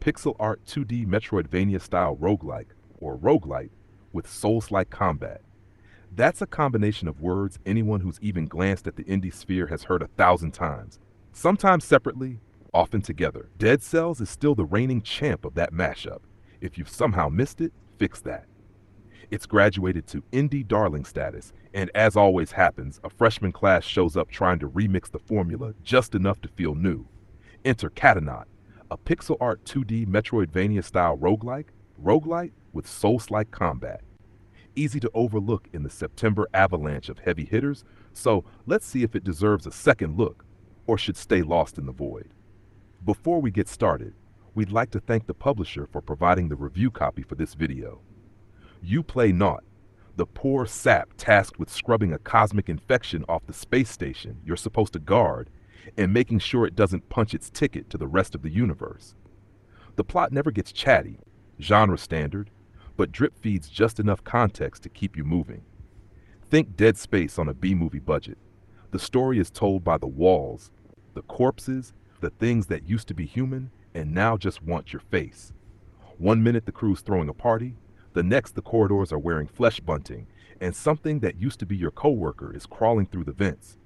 pixel art 2D Metroidvania-style roguelike, or roguelite, with Soulslike combat. That's a combination of words anyone who's even glanced at the indie sphere has heard 1,000 times, sometimes separately, often together. Dead Cells is still the reigning champ of that mashup. If you've somehow missed it, fix that. It's graduated to indie darling status, and as always happens, a freshman class shows up trying to remix the formula just enough to feel new. Enter Katanaut, a pixel art 2D Metroidvania-style roguelite with Soulslike combat. Easy to overlook in the September avalanche of heavy hitters, so let's see if it deserves a second look, or should stay lost in the void. Before we get started, we'd like to thank the publisher for providing the review copy for this video. You Play Naught, the poor sap tasked with scrubbing a cosmic infection off the space station you're supposed to guard and making sure it doesn't punch its ticket to the rest of the universe. The plot never gets chatty, genre standard, but drip feeds just enough context to keep you moving. Think Dead Space on a B-movie budget. The story is told by the walls, the corpses, the things that used to be human and now just want your face. One minute the crew's throwing a party, the next the corridors are wearing flesh bunting, and something that used to be your coworker is crawling through the vents.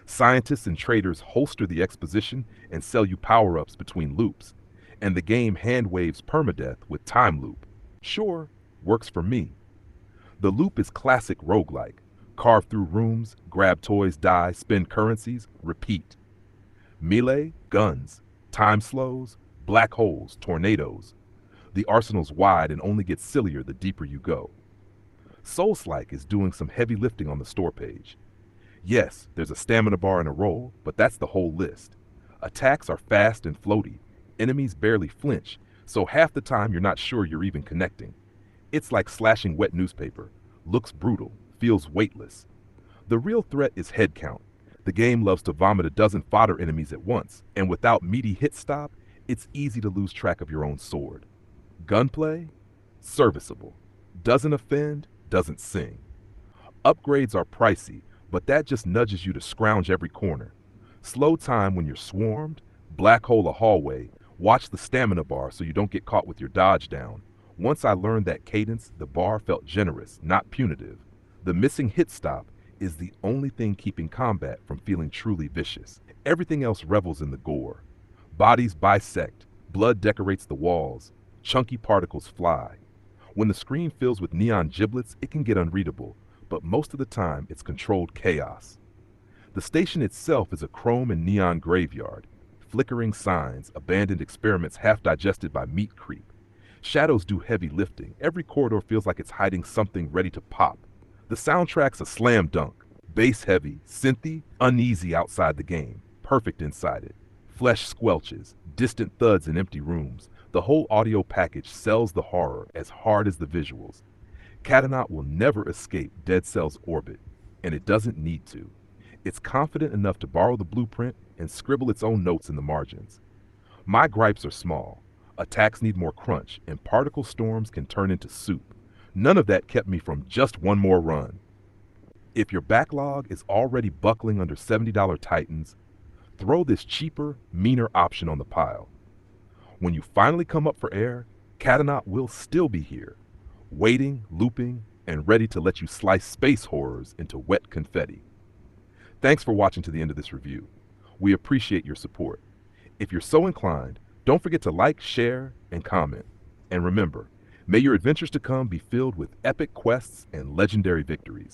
Scientists and traders holster the exposition and sell you power-ups between loops, and the game hand waves permadeath with time loop. Sure, works for me. The loop is classic roguelike. Carve through rooms, grab toys, die, spend currencies, repeat. Melee, guns, time slows, black holes, tornadoes. The arsenal's wide and only gets sillier the deeper you go. Soulslike is doing some heavy lifting on the store page. Yes, there's a stamina bar and a roll, but that's the whole list. Attacks are fast and floaty. Enemies barely flinch, so half the time you're not sure you're even connecting. It's like slashing wet newspaper. Looks brutal, feels weightless. The real threat is head count. The game loves to vomit a dozen fodder enemies at once, and without meaty hit stop, it's easy to lose track of your own sword. Gunplay? Serviceable. Doesn't offend, doesn't sing. Upgrades are pricey, but that just nudges you to scrounge every corner. Slow time when you're swarmed, black hole a hallway, watch the stamina bar so you don't get caught with your dodge down. Once I learned that cadence, the bar felt generous, not punitive. The missing hit stop is the only thing keeping combat from feeling truly vicious. Everything else revels in the gore. Bodies bisect, blood decorates the walls, chunky particles fly. When the screen fills with neon giblets, it can get unreadable, but most of the time it's controlled chaos. The station itself is a chrome and neon graveyard. Flickering signs, abandoned experiments half digested by meat creep. Shadows do heavy lifting. Every corridor feels like it's hiding something ready to pop. The soundtrack's a slam dunk. Bass heavy, synthy, uneasy outside the game, perfect inside it. Flesh squelches, distant thuds in empty rooms. The whole audio package sells the horror as hard as the visuals. Katanaut will never escape Dead Cell's orbit, and it doesn't need to. It's confident enough to borrow the blueprint and scribble its own notes in the margins. My gripes are small. Attacks need more crunch, and particle storms can turn into soup. None of that kept me from just one more run. If your backlog is already buckling under $70 Titans, throw this cheaper, meaner option on the pile. When you finally come up for air, Katanaut will still be here, waiting, looping, and ready to let you slice space horrors into wet confetti. Thanks for watching to the end of this review. We appreciate your support. If you're so inclined, don't forget to like, share, and comment. And remember, may your adventures to come be filled with epic quests and legendary victories.